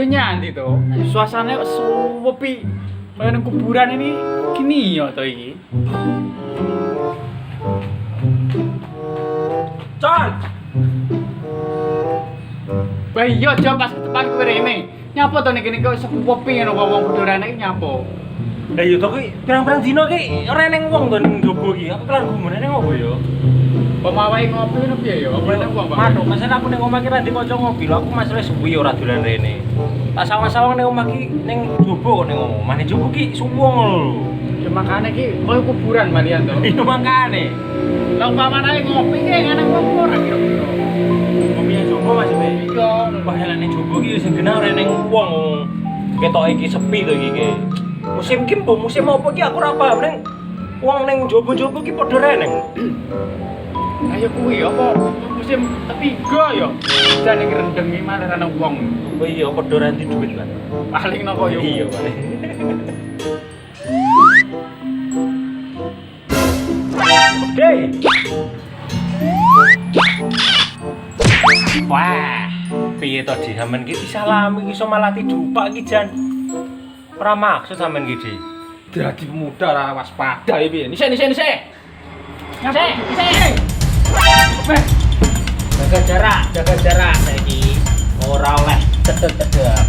nyanti to. Suasananya sepi. Kayak nang kuburan ini gini ya to iki. Con. Bah iya aja pas ke depan kowe rene. Nyapa to niki kok sepi ngono wong kuburan iki nyapa. Lah iya to ki pirang-pirang dino ki ora neng wong to ning jobo ki. Aku kelan gumune ning opo ya? Pemawae ngopi ngono piye ya? Apa nang wong, Bang? Manuk, mesen aku ning omah ki ra kanca ngopi lho. Aku masalah suwi ora dolan rene. Tak sawang-sawang ning omah ki ning jobo kok ning omah. Ning jobo ki suwung lho. Ya makane ki koyo kuburan malian to. Iya makane. Lah umpamane ngopi ki ana wong ora kira-kira. Ngopi ning jobo Mas Be. Iya. Bahaya ning jobo ki sing genah ora ning wong. Ketoke iki sepi to iki. Musim ki mbok musim apa ki aku ora paham ning wong ning jobo-jobo ki padha reneng. Ayo kuwi apa musim ketiga ya. Jane rendeng iki malah ana wong. Oh iya padha renti duit kan. Paling nang koyo Iya paling. Oke. Wah, piye to Di sampean ki disalami iso malah didupak iki jan. Ora maksud sampean ki Di. dadi pemuda ora waspada iki piye. Nise. Nise. Jaga jarak saiki. Ora oleh cedek-cedek.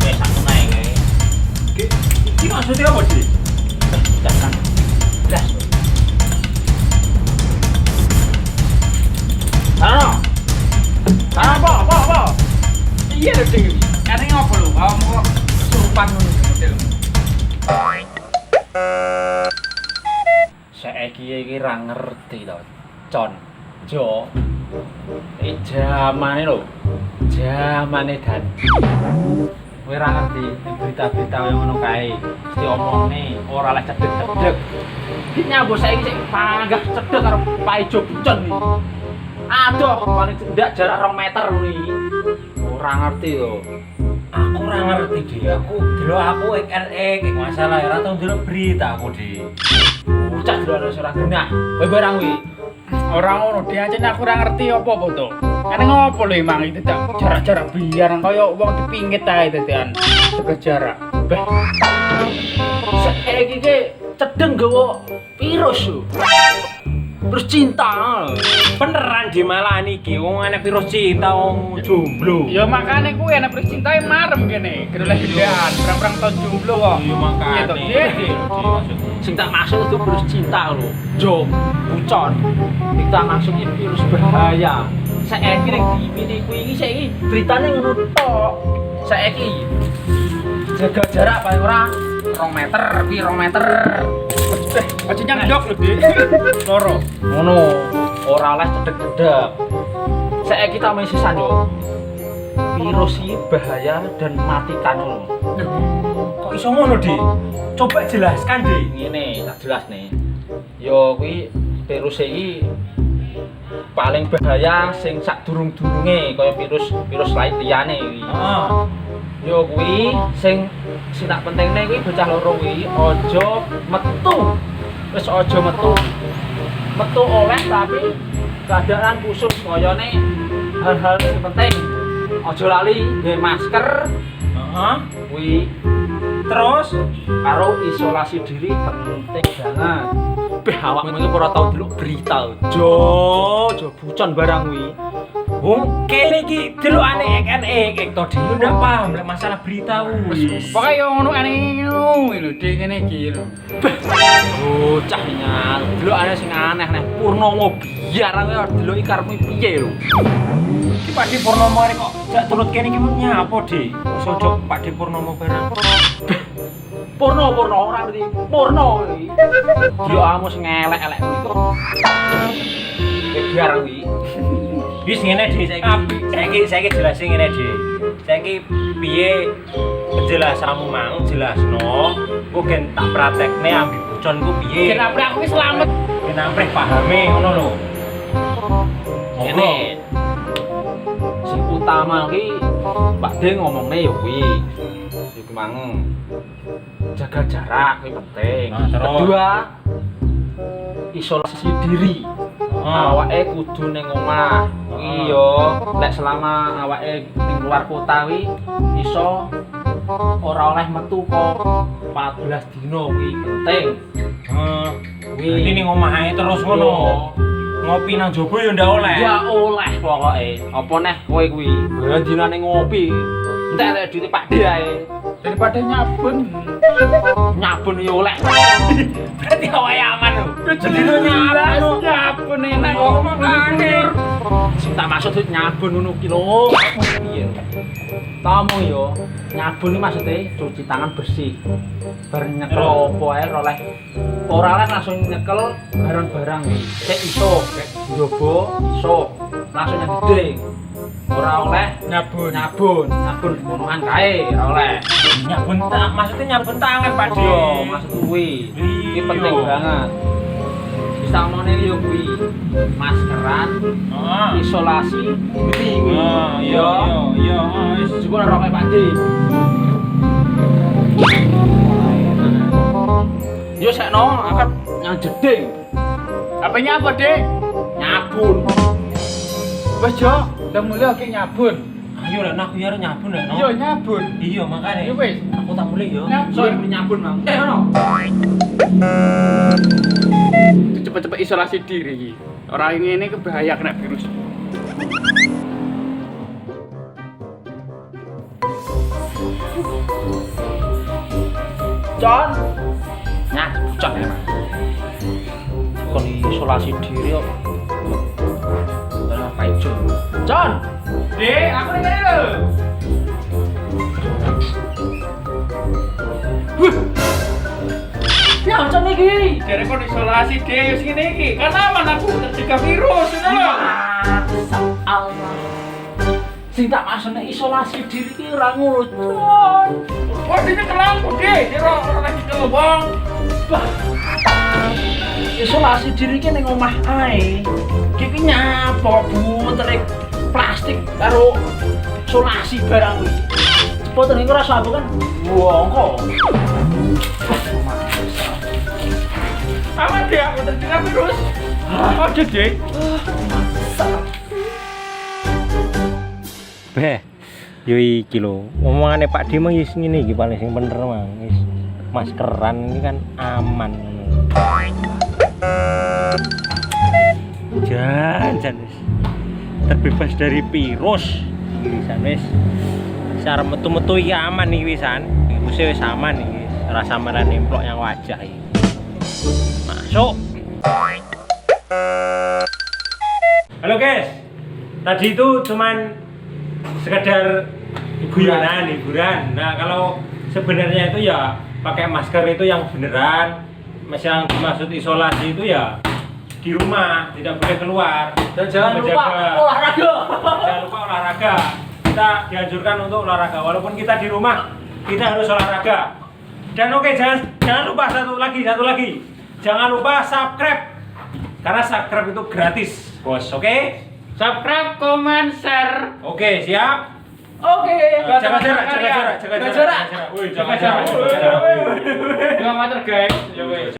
Wis aku nae kae. Iki maksudnya apa Di? Jangan. Blas. Apa? Iya lho ding. Kene ngopo lho? Kamu kok kesurupan ngono modelmu. Saiki iki ra ngerti to, Con. Jo. Jamane lho. Jamane dan. Kowe ra ngerti berita-berita kaya ngono kae. Mesti omongne ora lek cedek-cedek. Iki nyambut saiki sik panggah cedek karo paijo bucon iki. Aduh, paling tidak jarak 2 meter kuwi. Ora ngerti to. Aku ora ngerti Di. Aku delok aku ek masalah ora tau delok berita aku Di. Bocah delok ora genah. Kowe barang kuwi. Ora ngono, diancen aku ora ngerti apa to. Kene ngopo lho emang itu jarak-jarak biar kaya wong dipingit ae dadian. Jaga jarak. Beh. Saiki ki cedeng gowo virus lho. Terus cinta. Beneran di malah niki wong ana virus cinta wong jomblo. Ya makane kuwi ana virus cintae marem kene. Gedhe gedean, perang-perang tahun jomblo kok. Iya makane. Sing tak maksud itu virus cinta lho. Jo, bucon. Sing tak maksud iki virus bahaya. Saiki ning TV kuwi iki saiki beritane ngono tok. Saiki jaga jarak paling ora 2 meter, 2 meter. Aja nyandok lho, Dik. Loro. Ngono. Ora oleh cedek-cedek. Saiki tak meh sisan yo. Virus iki bahaya dan mematikan lho. Kok iso ngono, Di? Coba jelaskan, Di. Ngene, tak jelas nih. Yo kuwi virus iki paling bahaya sing sadurung-durunge kaya virus lain liyane iki. Heeh. Yo kuwi sing tak pentingne iki bocah loro kuwi aja metu. Wis aja metu. Metu oleh tapi keadaan khusus koyone hal-hal sing penting. Aja lali nggawe masker. Heeh. Kuwi Terus karo isolasi diri penting banget. Beh awakmu iki ora tau delok berita. Jo bucon barang kuwi. wong kene iki delokane ek to Di ndak paham lek masalah berita kuwi. Pokoke yo ngono ene ngono lho Dik ngene iki lho. Bocah nyal, delokane sing aneh-aneh Purnomo biar kowe deloki karepmu piye lho. Iki Pak Di Purnomo arek kok jak turut kene iki nyapa Di? Sojo Pak Di Purnomo barang. Purno ora ngerti. Purno iki. Yo amu sing elek-elek kuwi. Biar kuwi. Wis ngene Di saiki jelasin ngene Di. Saiki piye penjelasanmu mang jelasno kok gen tak praktekne ambi boconku piye. Kenapa aku wis slamet? Kenapa pahame ngono lho. Ngene. Sing utama ki Pak De ngomongne yo kuwi. Iku mang jaga jarak kuwi penting. Nah, terus? Kedua, isolasi diri. awake kudu ning omah. Iya, lek selama awake ning luar kota kuwi iso ora oleh metu kok 14 dina kuwi penting. Berarti ning omah ae terus ngono. Ngopi nang jobo ya ndak oleh. Ya oleh pokoke. Apa neh kowe kuwi? Dinane ngopi. Entek lek duit Pak D ae. Daripada nyabun. Nyabun ya oleh. Berarti awake aman lho. Jadi nyabun enak kok makane. Sing tak maksud nyabun ngono ki lho. Piye? Tamu yo, nyabun iki maksude cuci tangan bersih. Bar nyekel opo ae ora oleh langsung nyekel barang-barang. Sik iso, njobo iso. Langsung nyedeng. Ora oleh nyabun ngonoan kae, ora oleh. Maksudnya nyabun tangan Pak D. Yo, maksud kuwi. Iki penting banget. Bisa ngene yo kuwi. Maskeran, isolasi, iki kuwi. Iya, wis jebul ora Pak D. Yo sekno angkat yang jeding. Apanya apa, Dek? Nyabun. Wes Jo, udah mulai oke nyabun. Ayo lah, aku ya nyabun lah. Iya nyabun. Iya makanya. Iya wes. Aku tak boleh yo. Soalnya nyabun bang. Ono. Cepet-cepet isolasi diri iki. Orang ini bahaya kena virus. Con. Nah, bucah ya. Kon isolasi diri kok. Apa itu? Con. Dek, aku ning kene lho. Ya, con iki. Jare kon isolasi Dek, wis ngene iki. Kan aman aku tercegah virus ngono lho. Allah. Sing tak maksudnya isolasi diri ki ora ngono, Con. Oh, dene kelampu Dek, ora lagi kelobong. Isolasi diri ki ning omah ae. Ki nyapa butere plastik karo isolasi barang kuwi. Cepet ning ora sabu kan. Wongko. Aman Dek, aku tercegah virus. Ada Dek. Beh, yo iki lho. Omongane Pak D mah wis ngene iki paling sing bener mang. Wis maskeran ini kan aman. Jan wis terbebas dari virus. Wisan wis. Cara metu-metu iki aman iki wisan. Iki wis aman iki. Ora samaran nemplok yang wajah iki. Masuk. Halo guys. Tadi itu cuman sekedar hiburan. Nah, kalau sebenarnya itu ya pakai masker itu yang beneran. Yang dimaksud isolasi itu ya di rumah, tidak boleh keluar. Dan jangan lupa olahraga. Jangan lupa olahraga. Kita dianjurkan untuk olahraga walaupun kita di rumah, kita harus olahraga. Dan oke, jangan lupa satu lagi. Jangan lupa subscribe. Karena subscribe itu gratis, Bos. Oke? Subscribe, komen, share. Oke, siap? Oke. Jaga jarak. Woi, jaga jarak. Jangan mater guys. Ya wes.